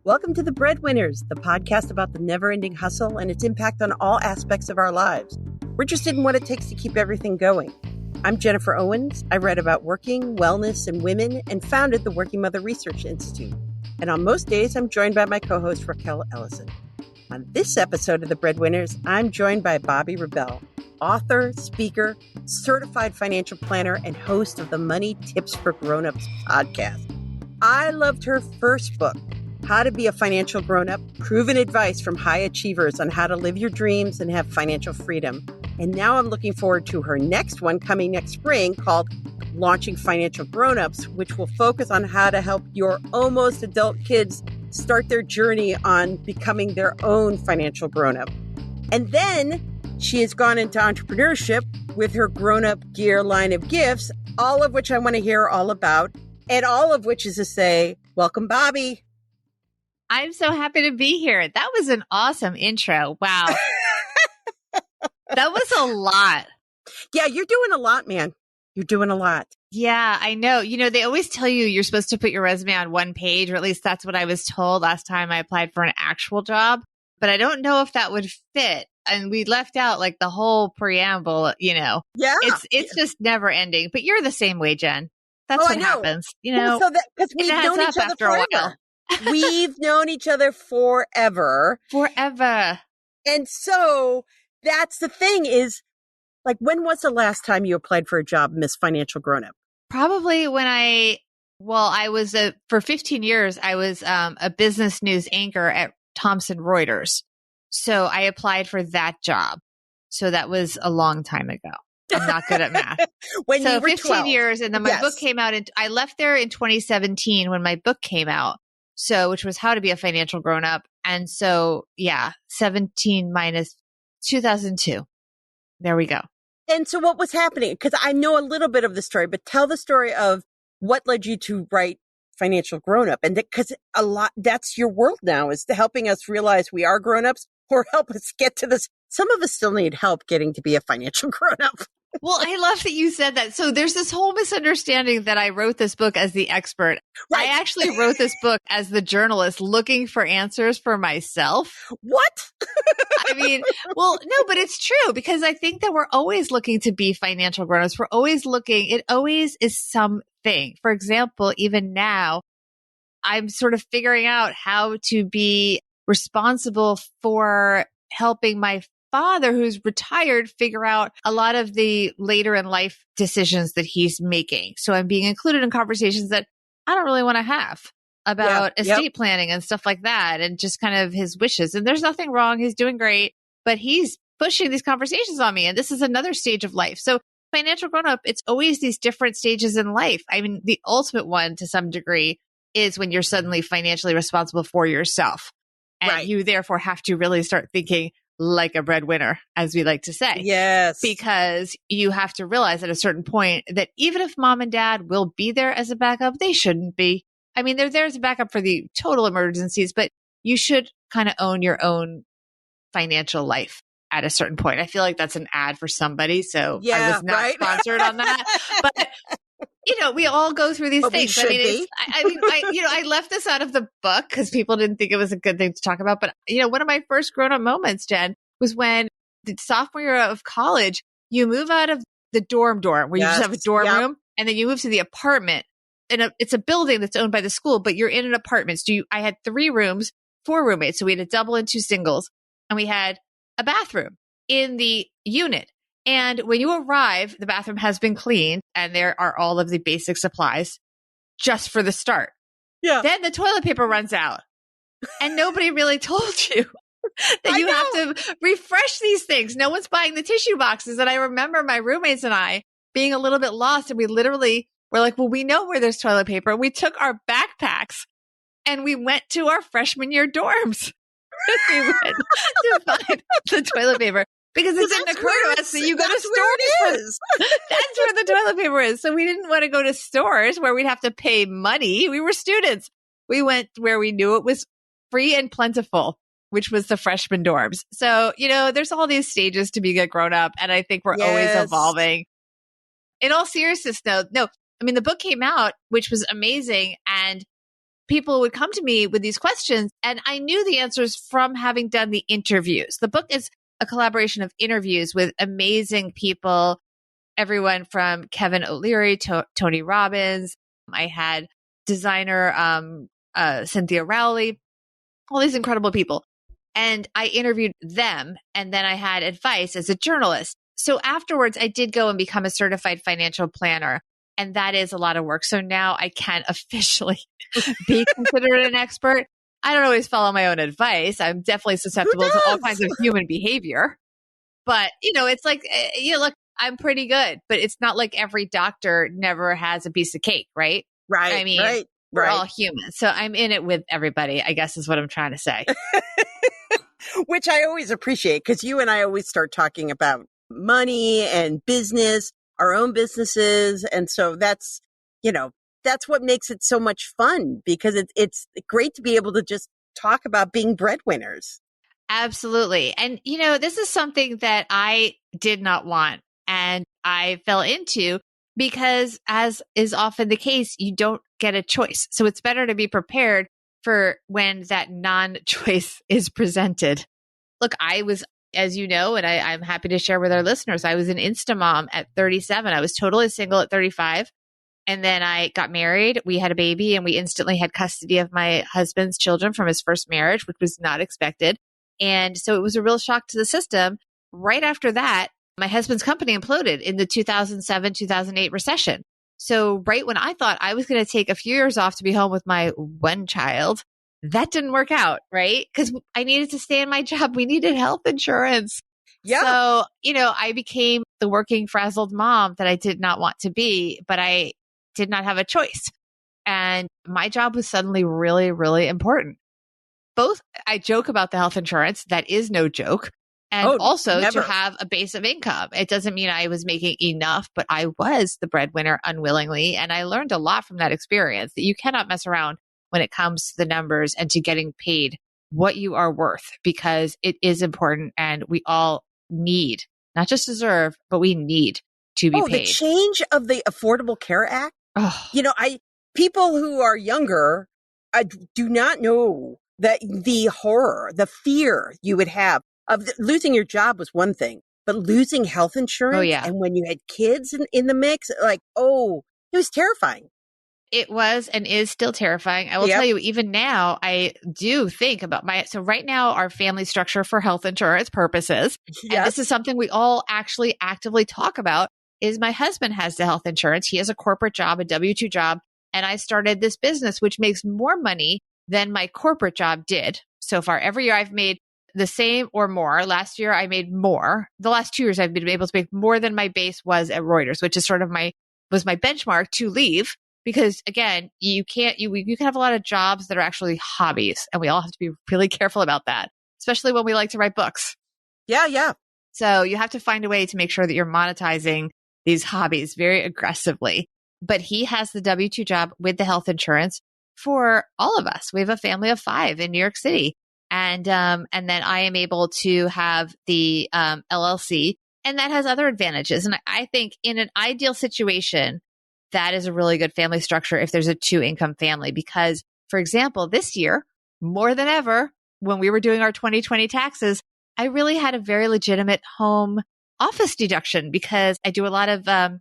Welcome to the Breadwinners, the podcast about the never-ending hustle and its impact on all aspects of our lives. We're interested in what it takes to keep everything going. I'm Jennifer Owens. I write about working, wellness, and women and founded the Working Mother Research Institute. And on most days, I'm joined by my co-host, Raquel Ellison. On this episode of the Breadwinners, I'm joined by Bobbi Rebell, author, speaker, certified financial planner, and host of the Money Tips for Grownups podcast. I loved her first book, How to Be a Financial Grownup, proven advice from high achievers on how to live your dreams and have financial freedom. And now I'm looking forward to her next one coming next spring called Launching Financial Grownups, which will focus on how to help your almost adult kids start their journey on becoming their own financial grownup. And then she has gone into entrepreneurship with her Grownup Gear line of gifts, all of which I want to hear all about, and all of which is to say, welcome, Bobbi. I'm so happy to be here. That was an awesome intro. Wow. That was a lot. Yeah, you're doing a lot, man. You're doing a lot. Yeah, I know. You know, they always tell you you're supposed to put your resume on one page, or at least that's what I was told last time I applied for an actual job. But I don't know if that would fit. And we left out like the whole preamble, you know. Yeah. It's just never ending. But you're the same way, Jen. That's what happens. You know, well, so because we've known each other forever. We've known each other forever. Forever. And so that's the thing is, like, when was the last time you applied for a job, Miss Financial Grownup? Probably when I was for 15 years, I was a business news anchor at Thomson Reuters. So I applied for that job. So that was a long time ago. I'm not good at math. When so you were 15 12. years. And then my book came out. And I left there in 2017 when my book came out. So, which was How to Be a Financial Grownup. And so, yeah, 17 minus 2002. There we go. And so what was happening? Because I know a little bit of the story, but tell the story of what led you to write Financial Grownup. And because that's your world now, is helping us realize we are grownups or help us get to this. Some of us still need help getting to be a financial grownup. Well, I love that you said that. So there's this whole misunderstanding that I wrote this book as the expert. Right. I actually wrote this book as the journalist looking for answers for myself. What? I mean, well, no, but it's true because I think that we're always looking to be financial grownups. We're always looking, it always is something. For example, even now, I'm sort of figuring out how to be responsible for helping my father, who's retired, figure out a lot of the later in life decisions that he's making. So I'm being included in conversations that I don't really want to have about estate planning and stuff like that, and just kind of his wishes. And there's nothing wrong. He's doing great, but he's pushing these conversations on me. And this is another stage of life. So financial grownup, it's always these different stages in life. I mean, the ultimate one to some degree is when you're suddenly financially responsible for yourself. And you therefore have to really start thinking like a breadwinner, as we like to say. Yes. Because you have to realize at a certain point that even if mom and dad will be there as a backup, they shouldn't be. I mean, they're there as a backup for the total emergencies, but you should kind of own your own financial life at a certain point. I feel like that's an ad for somebody. So I was not sponsored on that. But you know, we all go through these things. I mean, I left this out of the book because people didn't think it was a good thing to talk about. But, you know, one of my first grown up moments, Jen, was when the sophomore year of college, you move out of the dorm where you just have a dorm room, and then you move to the apartment. And it's a building that's owned by the school, but you're in an apartment. So I had 3 rooms, 4 roommates. So we had a double and 2 singles, and we had a bathroom in the unit. And when you arrive, the bathroom has been cleaned and there are all of the basic supplies just for the start. Yeah. Then the toilet paper runs out and nobody really told you that you have to refresh these things. No one's buying the tissue boxes. And I remember my roommates and I being a little bit lost, and we literally were like, well, we know where there's toilet paper. And we took our backpacks and we went to our freshman year dorms. We went to find the toilet paper. Because it didn't occur to us that you go to stores. That's where the toilet paper is. So we didn't want to go to stores where we'd have to pay money. We were students. We went where we knew it was free and plentiful, which was the freshman dorms. So, you know, there's all these stages to being a grown up. And I think we're always evolving. In all seriousness, though, no, I mean, the book came out, which was amazing. And people would come to me with these questions, and I knew the answers from having done the interviews. The book is a collaboration of interviews with amazing people, everyone from Kevin O'Leary to Tony Robbins. I had designer Cynthia Rowley, all these incredible people. And I interviewed them, and then I had advice as a journalist. So afterwards, I did go and become a certified financial planner. And that is a lot of work. So now I can officially be considered an expert. I don't always follow my own advice. I'm definitely susceptible to all kinds of human behavior. But, it's like, look, I'm pretty good, but it's not like every doctor never has a piece of cake, right? Right. I mean, we're all human. So I'm in it with everybody, I guess is what I'm trying to say. Which I always appreciate, because you and I always start talking about money and business, our own businesses. And so that's what makes it so much fun, because it's great to be able to just talk about being breadwinners. Absolutely. And, this is something that I did not want and I fell into, because as is often the case, you don't get a choice. So it's better to be prepared for when that non-choice is presented. Look, I was, as you know, and I'm happy to share with our listeners, I was an Instamom at 37. I was totally single at 35. And then I got married. We had a baby, and we instantly had custody of my husband's children from his first marriage, which was not expected. And so it was a real shock to the system. Right after that, my husband's company imploded in the 2007-2008 recession. So right when I thought I was going to take a few years off to be home with my one child, that didn't work out, right? Because I needed to stay in my job. We needed health insurance. Yeah. So, I became the working frazzled mom that I did not want to be, but I did not have a choice. And my job was suddenly really, really important. Both, I joke about the health insurance. That is no joke. And also never. to have a base of income. It doesn't mean I was making enough, but I was the breadwinner unwillingly. And I learned a lot from that experience, that you cannot mess around when it comes to the numbers and to getting paid what you are worth, because it is important and we all need, not just deserve, but we need to be paid. The change of the Affordable Care Act. Oh. People who are younger do not know that the horror, the fear you would have of losing your job was one thing, but losing health insurance. Oh, yeah. And when you had kids in the mix, it was terrifying. It was and is still terrifying. I will tell you, even now, I do think about so right now, our family structure for health insurance purposes, and this is something we all actually actively talk about, is my husband has the health insurance. He has a corporate job, a W-2 job, and I started this business, which makes more money than my corporate job did so far. Every year I've made the same or more. Last year I made more. The last 2 years I've been able to make more than my base was at Reuters, which is sort of was my benchmark to leave. Because again, you can have a lot of jobs that are actually hobbies, and we all have to be really careful about that, especially when we like to write books. Yeah. So you have to find a way to make sure that you're monetizing these hobbies very aggressively. But he has the W-2 job with the health insurance for all of us. We have a family of 5 in New York City. And then I am able to have the LLC, and that has other advantages. And I think in an ideal situation, that is a really good family structure if there's a 2-income family. Because, for example, this year, more than ever, when we were doing our 2020 taxes, I really had a very legitimate home office deduction, because I do a lot of, I'm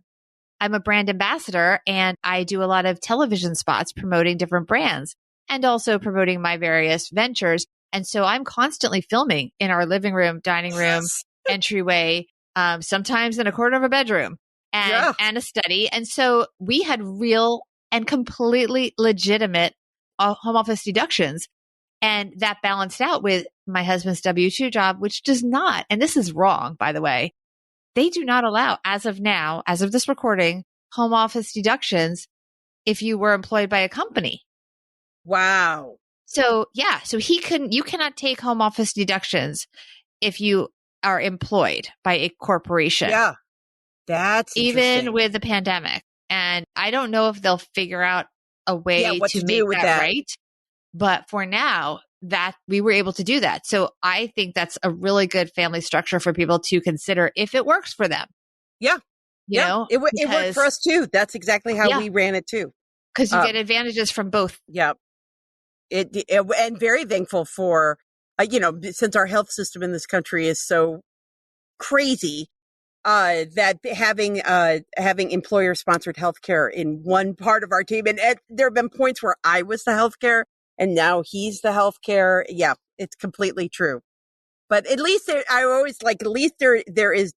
a brand ambassador, and I do a lot of television spots promoting different brands and also promoting my various ventures. And so I'm constantly filming in our living room, dining room, entryway, sometimes in a corner of a bedroom and a study. And so we had real and completely legitimate home office deductions. And that balanced out with my husband's W-2 job, which does not, and this is wrong, by the way, they do not allow, as of now, as of this recording, home office deductions if you were employed by a company. Wow. So you cannot take home office deductions if you are employed by a corporation. Yeah. That's even with the pandemic. And I don't know if they'll figure out a way to make that right. But for now, that we were able to do that. So I think that's a really good family structure for people to consider if it works for them. Yeah. You know, it worked for us too. That's exactly how we ran it too. Because you get advantages from both. Yeah. And very thankful for, since our health system in this country is so crazy, that having employer sponsored healthcare in one part of our team. And there have been points where I was the healthcare and now he's the healthcare. Yeah, it's completely true. But at least at least there is,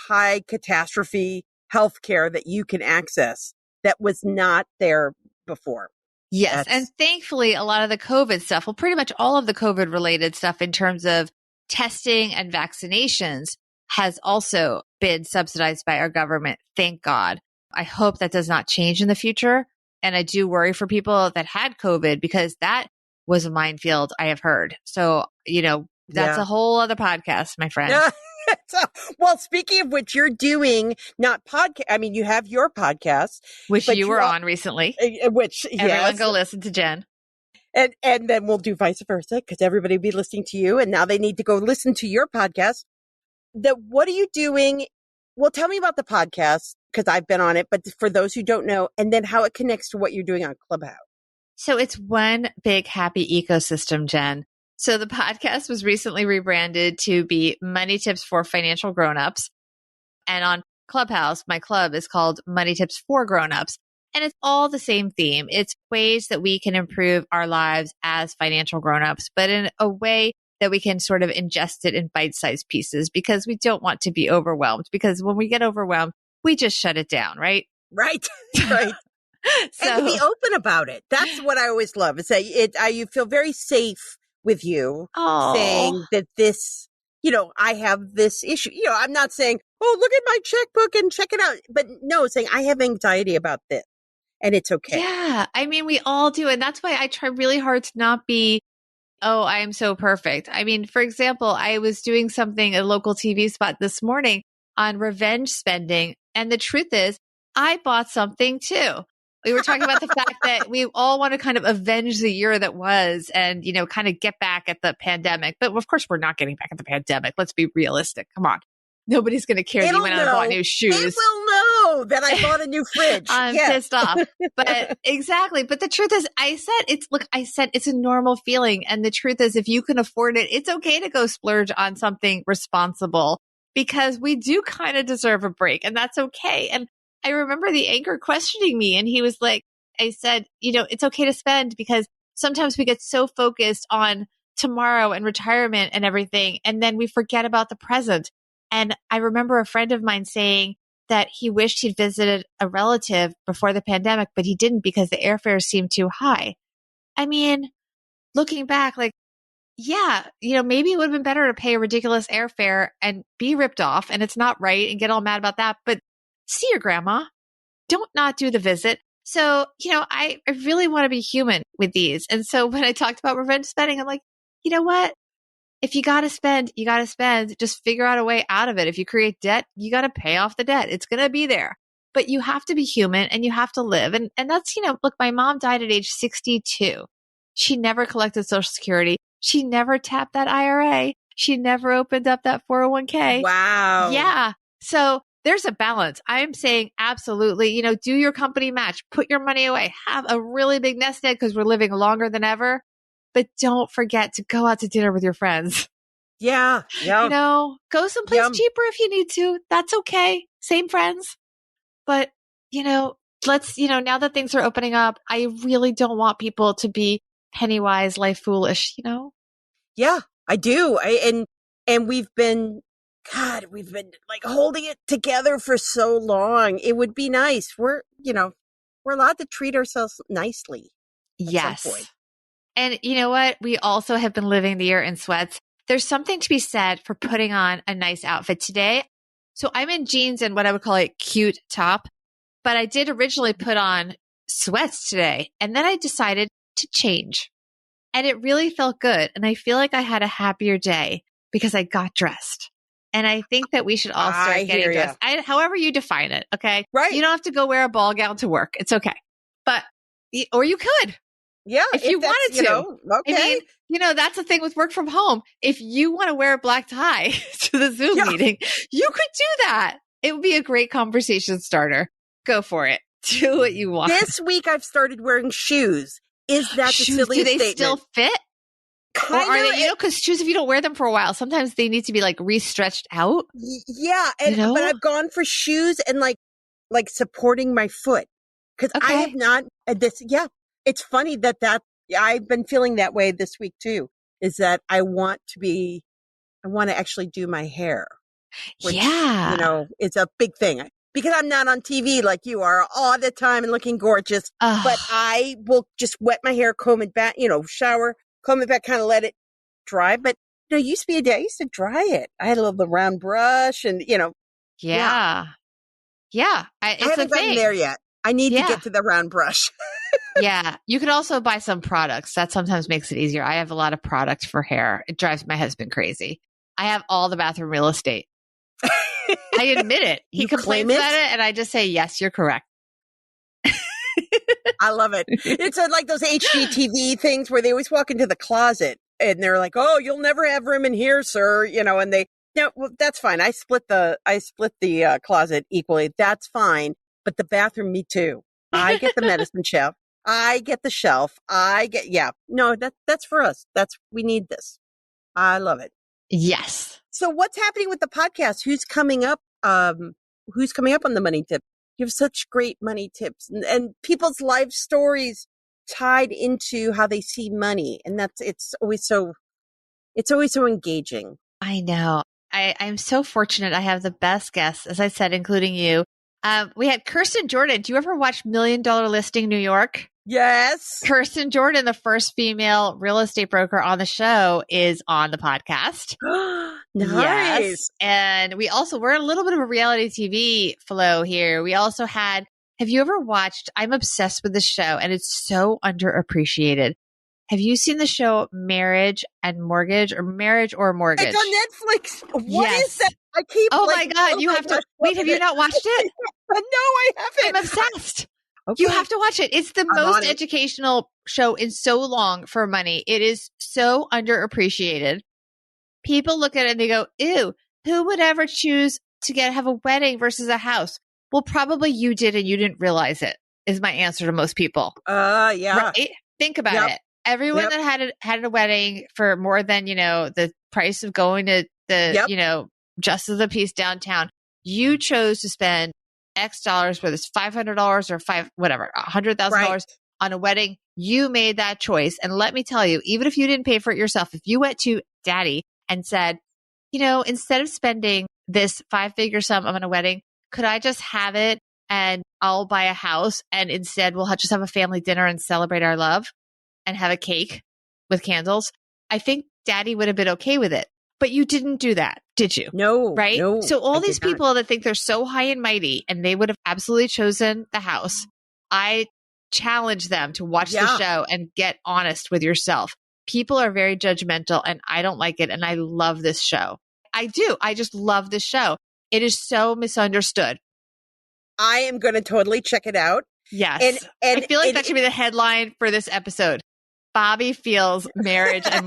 high catastrophe healthcare that you can access that was not there before. Yes. And thankfully, a lot of the COVID stuff, well, pretty much all of the COVID related stuff in terms of testing and vaccinations has also been subsidized by our government. Thank God. I hope that does not change in the future. And I do worry for people that had COVID because that was a minefield, I have heard. So, that's a whole other podcast, my friend. Well, speaking of which, you're doing not podcast. I mean, you have your podcast, which you were on recently. Which everyone go listen to Jen, and then we'll do vice versa because everybody will be listening to you, and now they need to go listen to your podcast. What are you doing? Well, tell me about the podcast because I've been on it, but for those who don't know, and then how it connects to what you're doing on Clubhouse. So it's one big happy ecosystem, Jen. So the podcast was recently rebranded to be Money Tips for Financial Grownups. And on Clubhouse, my club is called Money Tips for Grownups. And it's all the same theme. It's ways that we can improve our lives as financial grownups, but in a way that we can sort of ingest it in bite-sized pieces because we don't want to be overwhelmed. Because when we get overwhelmed, we just shut it down, right? Right. Right. And to be open about it. That's what I always love. Is that you feel very safe with you saying that this, I have this issue. I'm not saying, oh, look at my checkbook and check it out. But no, saying I have anxiety about this and it's okay. Yeah. I mean, we all do. And that's why I try really hard to not be, oh, I am so perfect. I mean, for example, I was doing something, a local TV spot this morning on revenge spending. And the truth is, I bought something too. We were talking about the fact that we all want to kind of avenge the year that was and, kind of get back at the pandemic. But of course, we're not getting back at the pandemic. Let's be realistic. Come on. Nobody's going to care that you went out and bought new shoes. They will know that I bought a new fridge. I'm pissed off. But exactly. But the truth is, I said it's a normal feeling. And the truth is, if you can afford it, it's okay to go splurge on something responsible because we do kind of deserve a break and that's okay. And I remember the anchor questioning me and he was like, I said, it's okay to spend because sometimes we get so focused on tomorrow and retirement and everything. And then we forget about the present. And I remember a friend of mine saying that he wished he'd visited a relative before the pandemic, but he didn't because the airfares seemed too high. I mean, looking back, maybe it would have been better to pay a ridiculous airfare and be ripped off and it's not right and get all mad about that. But see your grandma. Don't not do the visit. So, I really want to be human with these. And so when I talked about revenge spending, I'm like, you know what? If you got to spend, you got to spend. Just figure out a way out of it. If you create debt, you got to pay off the debt. It's going to be there. But you have to be human and you have to live. And that's, look, my mom died at age 62. She never collected Social Security. She never tapped that IRA. She never opened up that 401k. Wow. Yeah. So there's a balance. I am saying absolutely, do your company match, put your money away, have a really big nest egg because we're living longer than ever. But don't forget to go out to dinner with your friends. Yeah. Yeah. Go someplace cheaper if you need to. That's okay. Same friends. But, let's, now that things are opening up, I really don't want people to be penny wise, life foolish, Yeah, I do. And we've been like holding it together for so long. It would be nice. We're allowed to treat ourselves nicely. Yes. Some point. And you know what? We also have been living the year in sweats. There's something to be said for putting on a nice outfit today. So I'm in jeans and what I would call a cute top, but I did originally put on sweats today. And then I decided to change and it really felt good. And I feel like I had a happier day because I got dressed. And I think that we should all start getting dressed. However you define it. Okay. Right. You don't have to go wear a ball gown to work. It's okay. Or you could. Yeah. If you wanted to. Okay. I mean, that's the thing with work from home. If you want to wear a black tie to the Zoom meeting, you could do that. It would be a great conversation starter. Go for it. Do what you want. This week I've started wearing shoes. Is that the Shoes, do silliest they still statement? fit? Or are they, because shoes, if you don't wear them for a while, sometimes they need to be like re-stretched out. Yeah. But I've gone for shoes and like supporting my foot. Cause I have not it's funny that I've been feeling that way this week too, is that I want to actually do my hair, which, is a big thing because I'm not on TV like you are all the time and looking gorgeous, but I will just wet my hair, comb it back, shower, comb it back, kind of let it dry. But, it used to be a day I used to dry it. I had a little round brush and, Yeah. I It's haven't gotten there yet. I need to get to the round brush. Yeah. You could also buy some products. That sometimes makes it easier. I have a lot of products for hair. It drives my husband crazy. I have all the bathroom real estate. I admit it. He complains about it, and I just say, yes, you're correct. I love it. It's like those HGTV things where they always walk into the closet and they're like, "Oh, you'll never have room in here, sir." And well, that's fine. I split the closet equally. That's fine. But the bathroom, me too. I get the medicine shelf. I get the shelf. No, that's for us. We need this. I love it. Yes. So what's happening with the podcast? Who's coming up? Who's coming up on the money tip? You have such great money tips and people's life stories tied into how they see money. And it's always so engaging. I know. I'm so fortunate. I have the best guests, as I said, including you. We had Kirsten Jordan. Do you ever watch $1 Million Listing New York? Yes. Kirsten Jordan, the first female real estate broker on the show, is on the podcast. Nice. Yes. And we're in a little bit of a reality TV flow here. We also have you ever watched, I'm obsessed with this show and it's so underappreciated. Have you seen the show Marriage and Mortgage or Marriage or Mortgage? It's on Netflix. What is that? I keep my God. You have to wait. Have you not watched it? No, I haven't. I'm obsessed. Okay. You have to watch it. It's the most educational show in so long for money. It is so underappreciated. People look at it and they go, ew, who would ever choose to have a wedding versus a house? Well, probably you did and you didn't realize it, is my answer to most people. Yeah. Right? Think about it. Everyone that had a wedding for more than, the price of going to the, Justice of the Peace downtown, you chose to spend X dollars, whether it's $500 or $100,000 on a wedding. You made that choice. And let me tell you, even if you didn't pay for it yourself, if you went to daddy and said, instead of spending this 5-figure sum on a wedding, could I just have it and I'll buy a house and instead we'll just have a family dinner and celebrate our love and have a cake with candles? I think daddy would have been okay with it. But you didn't do that, did you? No. Right? No, so all these people that think they're so high and mighty and they would have absolutely chosen the house, I challenge them to watch the show and get honest with yourself. People are very judgmental and I don't like it. And I love this show. I do. I just love this show. It is so misunderstood. I am going to totally check it out. Yes. And I feel like that should be the headline for this episode. Bobbi feels marriage or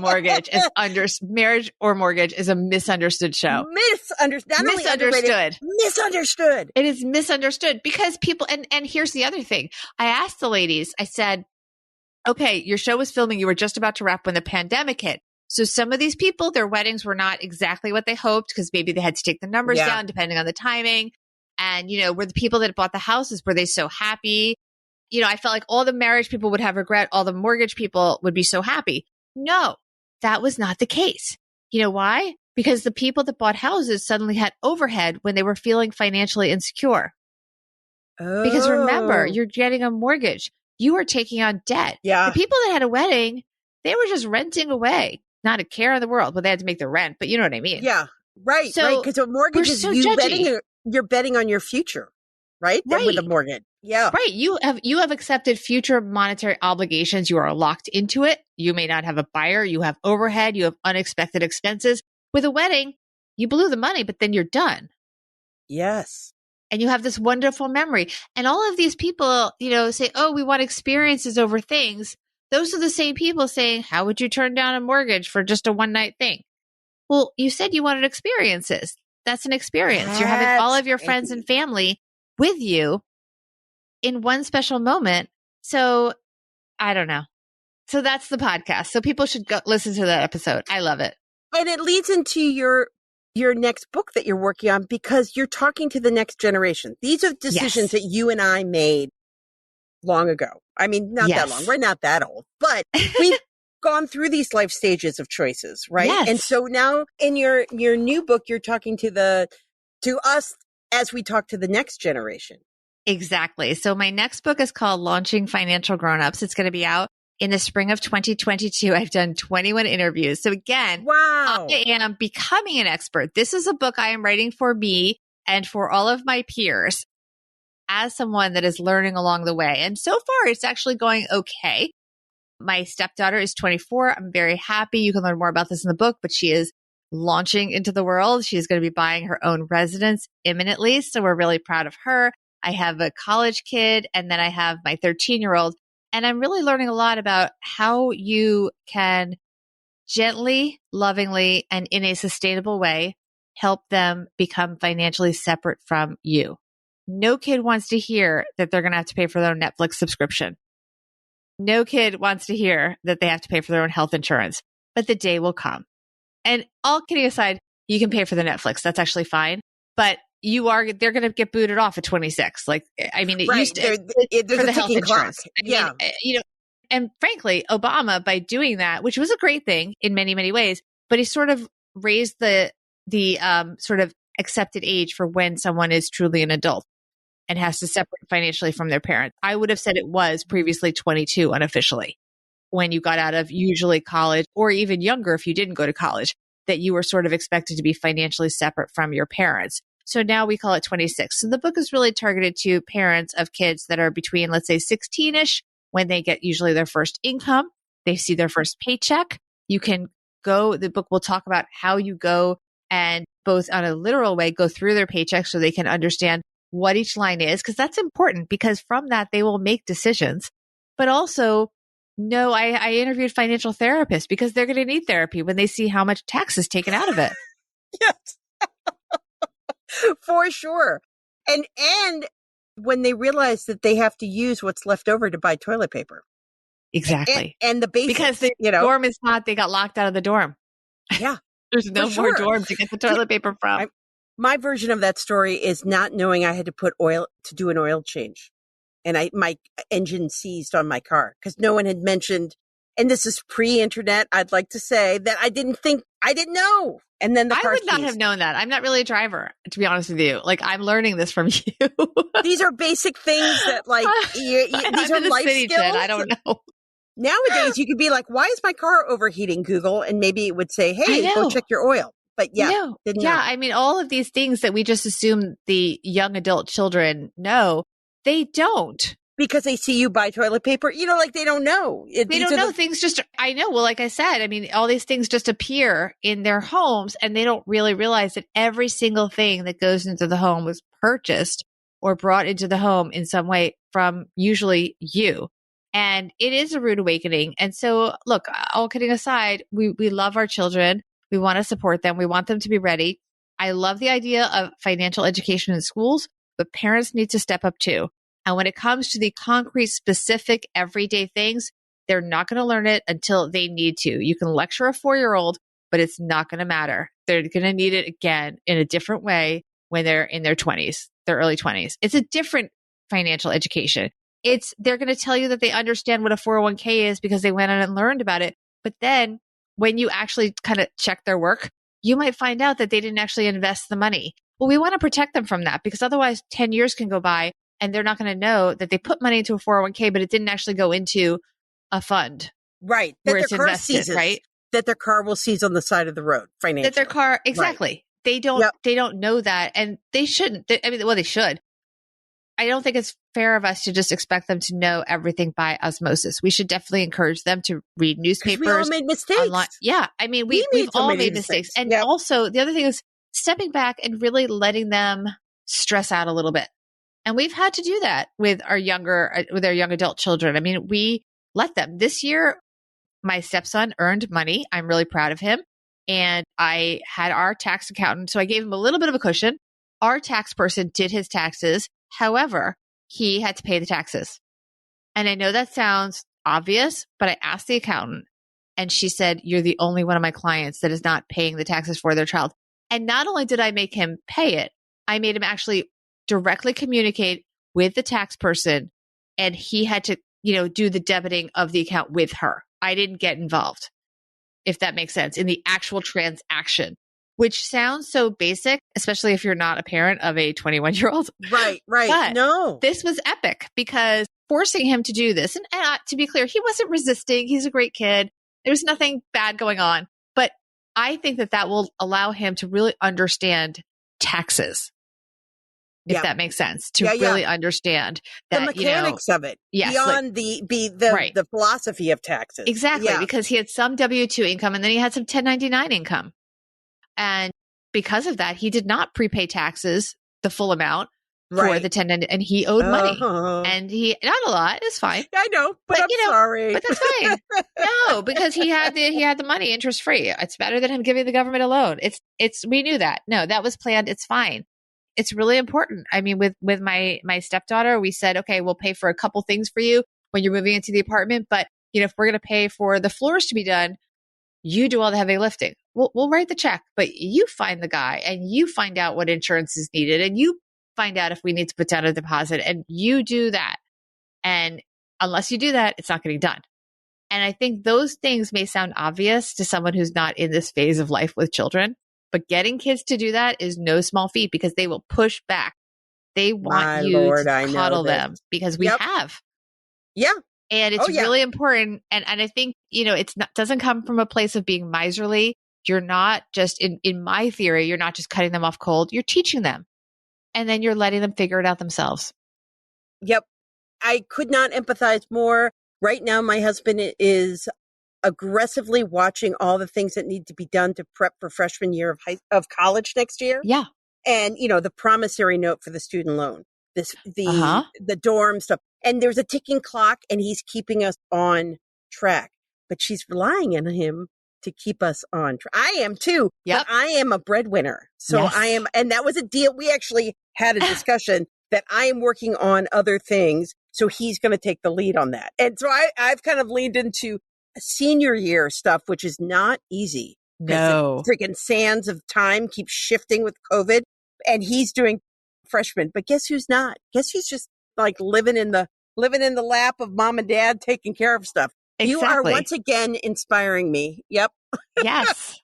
mortgage is a misunderstood show. Misunderstood. It is misunderstood because people, and here's the other thing. I asked the ladies, I said, okay, your show was filming. You were just about to wrap when the pandemic hit. So some of these people, their weddings were not exactly what they hoped because maybe they had to take the numbers down depending on the timing. And, were the people that bought the houses, were they so happy? I felt like all the marriage people would have regret. All the mortgage people would be so happy. No, that was not the case. You know why? Because the people that bought houses suddenly had overhead when they were feeling financially insecure. Oh. Because remember, you're getting a mortgage. You are taking on debt. Yeah. The people that had a wedding, they were just renting away. Not a care in the world, but they had to make the rent. But you know what I mean? Yeah. Right. So right. Because a mortgage is you're betting on your future. Right? Right. With a mortgage. Yeah. Right. You have accepted future monetary obligations. You are locked into it. You may not have a buyer. You have overhead. You have unexpected expenses. With a wedding, you blew the money, but then you're done. Yes. And you have this wonderful memory. And all of these people, say, oh, we want experiences over things. Those are the same people saying, how would you turn down a mortgage for just a one-night thing? Well, you said you wanted experiences. That's an experience. You're having all of your friends and family with you in one special moment. So I don't know. So that's the podcast. So people should go listen to that episode. I love it. And it leads into your next book that you're working on because you're talking to the next generation. These are decisions that you and I made long ago. I mean, not that long. We're not that old, but we've gone through these life stages of choices, right? Yes. And so now in your new book, you're talking to us as we talk to the next generation. Exactly. So my next book is called Launching Financial Grownups. It's going to be out in the spring of 2022. I've done 21 interviews. So again, wow. I am becoming an expert. This is a book I am writing for me and for all of my peers as someone that is learning along the way. And so far, it's actually going okay. My stepdaughter is 24. I'm very happy. You can learn more about this in the book, but she is launching into the world. She's going to be buying her own residence imminently. So we're really proud of her. I have a college kid, and then I have my 13-year-old. And I'm really learning a lot about how you can gently, lovingly, and in a sustainable way help them become financially separate from you. No kid wants to hear that they're going to have to pay for their own Netflix subscription. No kid wants to hear that they have to pay for their own health insurance, but the day will come. And all kidding aside, you can pay for the Netflix. That's actually fine. But they're going to get booted off at 26. Like, I mean, it used to for the health insurance. I mean, and frankly, Obama, by doing that, which was a great thing in many, many ways, but he sort of raised the sort of accepted age for when someone is truly an adult and has to separate financially from their parents. I would have said it was previously 22 unofficially when you got out of usually college or even younger if you didn't go to college, that you were sort of expected to be financially separate from your parents. So now we call it 26. So the book is really targeted to parents of kids that are between, let's say, 16-ish, when they get usually their first income, they see their first paycheck. You can go, the book will talk about how you go and both on a literal way, go through their paycheck so they can understand what each line is, because that's important, because from that they will make decisions. But also, no, I interviewed financial therapists because they're going to need therapy when they see how much tax is taken out of it. Yes. For sure. And when they realize that they have to use what's left over to buy toilet paper. Exactly. And the basics. Because the dorm is not, they got locked out of the dorm. Yeah. There's no more dorm to get the toilet paper from. My version of that story is not knowing I had to put oil to do an oil change. And my engine seized on my car because no one had mentioned, and this is pre-internet, I'd like to say, that I didn't know. And then I would not have known that. I'm not really a driver, to be honest with you. Like, I'm learning this from you. These are basic things that, like, these are life skills. I don't know. Nowadays, you could be like, why is my car overheating, Google? And maybe it would say, hey, go check your oil. But didn't know. I mean, all of these things that we just assume the young adult children know, they don't. Because they see you buy toilet paper, like they don't know. They don't know. Things just, I know. Well, like I said, I mean, all these things just appear in their homes and they don't really realize that every single thing that goes into the home was purchased or brought into the home in some way from usually you. And it is a rude awakening. And so, look, all kidding aside, we love our children. We want to support them. We want them to be ready. I love the idea of financial education in schools, but parents need to step up too. And when it comes to the concrete, specific, everyday things, they're not going to learn it until they need to. You can lecture a 4-year-old, but it's not going to matter. They're going to need it again in a different way when they're in their 20s, their early 20s. It's a different financial education. They're going to tell you that they understand what a 401k is because they went on and learned about it. But then when you actually kind of check their work, you might find out that they didn't actually invest the money. Well, we want to protect them from that because otherwise 10 years can go by and they're not going to know that they put money into a 401k, but it didn't actually go into a fund. Right. Where it's invested, seizes, right? That their car will seize on the side of the road financially. That their car, exactly. Right. They don't know that. And they shouldn't. They should. I don't think it's fair of us to just expect them to know everything by osmosis. We should definitely encourage them to read newspapers. We all made mistakes. Online. Yeah. I mean, we've all made mistakes. And also the other thing is stepping back and really letting them stress out a little bit. And we've had to do that with our young adult children. I mean, we let them. This year, my stepson earned money. I'm really proud of him. And I had our tax accountant. So I gave him a little bit of a cushion. Our tax person did his taxes. However, he had to pay the taxes. And I know that sounds obvious, but I asked the accountant and she said, you're the only one of my clients that is not paying the taxes for their child. And not only did I make him pay it, I made him actually directly communicate with the tax person, and he had to, do the debiting of the account with her. I didn't get involved, if that makes sense, in the actual transaction, which sounds so basic, especially if you're not a parent of a 21-year-old. Right. But no. This was epic because forcing him to do this, and to be clear, he wasn't resisting. He's a great kid. There was nothing bad going on. But I think that will allow him to really understand taxes, if that makes sense, to really understand that, the mechanics of it, beyond the philosophy of taxes. Exactly, because he had some W-2 income and then he had some 1099 income. And because of that, he did not prepay taxes, the full amount for the 1099, and he owed money. And not a lot, it's fine. I know, but I'm sorry. But that's fine. No, because he had the money interest free. It's better than him giving the government a loan. We knew that. No, that was planned. It's fine. It's really important. I mean, with my stepdaughter, we said, okay, we'll pay for a couple things for you when you're moving into the apartment. But, if we're going to pay for the floors to be done, you do all the heavy lifting. We'll write the check, but you find the guy and you find out what insurance is needed and you find out if we need to put down a deposit and you do that. And unless you do that, it's not getting done. And I think those things may sound obvious to someone who's not in this phase of life with children. But getting kids to do that is no small feat because they will push back. They want to coddle them because we have. Yeah. And it's really important. And I think, doesn't come from a place of being miserly. You're not just, in my theory, you're not just cutting them off cold. You're teaching them. And then you're letting them figure it out themselves. Yep. I could not empathize more. Right now, my husband is aggressively watching all the things that need to be done to prep for freshman year of college next year. Yeah. And, the promissory note for the student loan, the dorm stuff. And there's a ticking clock and he's keeping us on track, but she's relying on him to keep us on track. I am too, but I am a breadwinner. So I am. And that was a deal. We actually had a discussion that I am working on other things. So he's going to take the lead on that. And so I've kind of leaned into senior year stuff, which is not easy. No. Freaking sands of time keep shifting with COVID, and he's doing freshman. But guess who's not? Guess who's just like living in the lap of mom and dad, taking care of stuff. Exactly. You are once again inspiring me. Yep. Yes.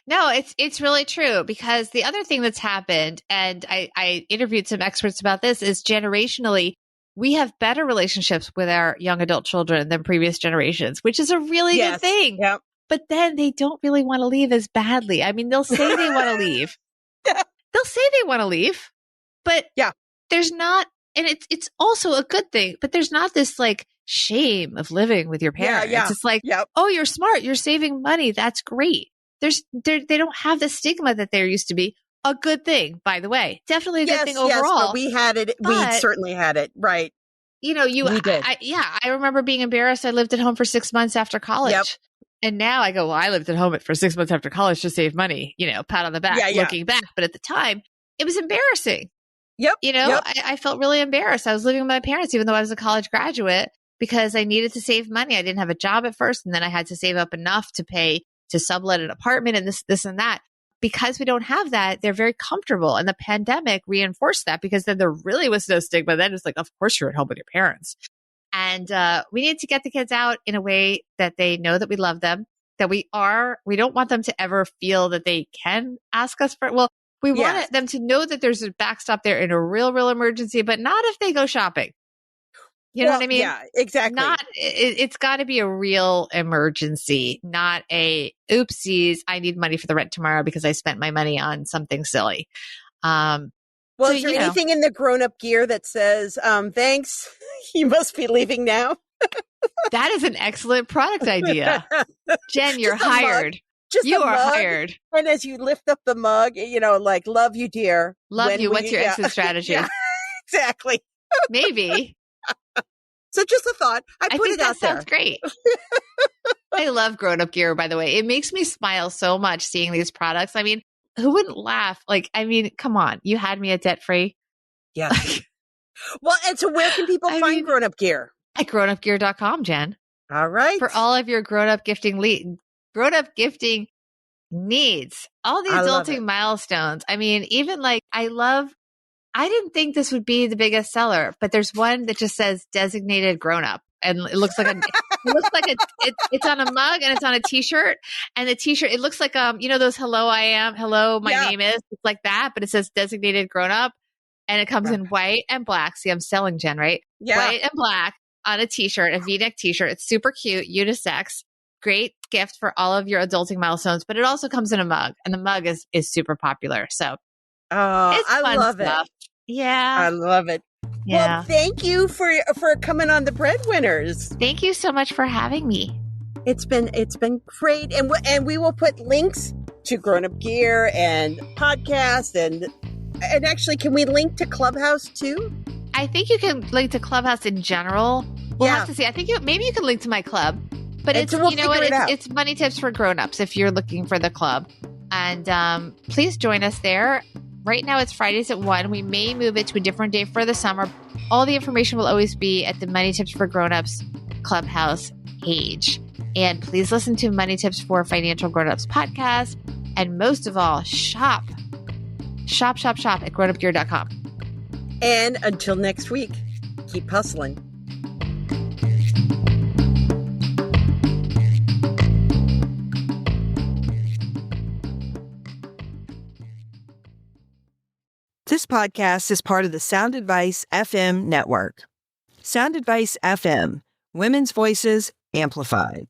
No, it's really true, because the other thing that's happened, and I interviewed some experts about this, is generationally, we have better relationships with our young adult children than previous generations, which is a really good thing. Yep. But then they don't really want to leave as badly. I mean, they'll say they want to leave. They'll say they want to leave, but there's not, and it's also a good thing, but there's not this like shame of living with your parents. It's like, oh, you're smart. You're saving money. That's great. They don't have the stigma that there used to be. A good thing, by the way. Definitely a good thing overall. Yes, but we had it. We certainly had it. Right. We did. I remember being embarrassed. I lived at home for 6 months after college. Yep. And now I go, well, I lived at home for 6 months after college to save money, pat on the back, looking back. But at the time, it was embarrassing. Yep. I felt really embarrassed. I was living with my parents, even though I was a college graduate, because I needed to save money. I didn't have a job at first. And then I had to save up enough to pay to sublet an apartment and this and that. Because we don't have that, they're very comfortable. And the pandemic reinforced that, because then there really was no stigma. Then it's like, of course you're at home with your parents. And we need to get the kids out in a way that they know that we love them, that we don't want them to ever feel that they can ask us for, we want them to know that there's a backstop there in a real emergency, but not if they go shopping. You know what I mean? Yeah, exactly. It's got to be a real emergency, not a oopsies. I need money for the rent tomorrow because I spent my money on something silly. Is there anything in the grown-up gear that says, thanks, you must be leaving now? That is an excellent product idea. Jen, you're hired. You are hired. And as you lift up the mug, like, love you, dear. Love you. What's your exit strategy? Yeah, exactly. Maybe. So just a thought. I put it out there. That sounds great. I love grown-up gear, by the way. It makes me smile so much seeing these products. I mean, who wouldn't laugh? Come on. You had me at debt-free. Yeah. Well, and so where can people find grown-up gear? At grownupgear.com, Jen. All right. for all of your grown-up gifting needs, all the I love it. adulting milestones. I mean, even like I didn't think this would be the biggest seller, but there's one that just says designated grown up. And it looks like it's on a mug and it's on a t-shirt, and the t-shirt, it looks like, those hello, my name is, it's like that, but it says designated grown up, and it comes in white and black. See, I'm selling Jen, right? Yeah. White and black on a t-shirt, a V-neck t-shirt. It's super cute, unisex, great gift for all of your adulting milestones, but it also comes in a mug, and the mug is super popular. So I love stuff. it. Yeah. I love it. Yeah. Well, thank you for coming on the Breadwinners. Thank you so much for having me. It's been great, and we will put links to Grown Up Gear and podcast, and actually, can we link to Clubhouse too? I think you can link to Clubhouse in general. We'll have to see. I think maybe you can link to my club, but it's it's money tips for grown-ups if you're looking for the club, and please join us there. Right now it's Fridays at 1. We may move it to a different day for the summer. All the information will always be at the Money Tips for Grownups Clubhouse page. And please listen to Money Tips for Financial Grownups podcast. And most of all, shop at grownupgear.com. And until next week, keep hustling. This podcast is part of the Sound Advice FM network. Sound Advice FM, women's voices amplified.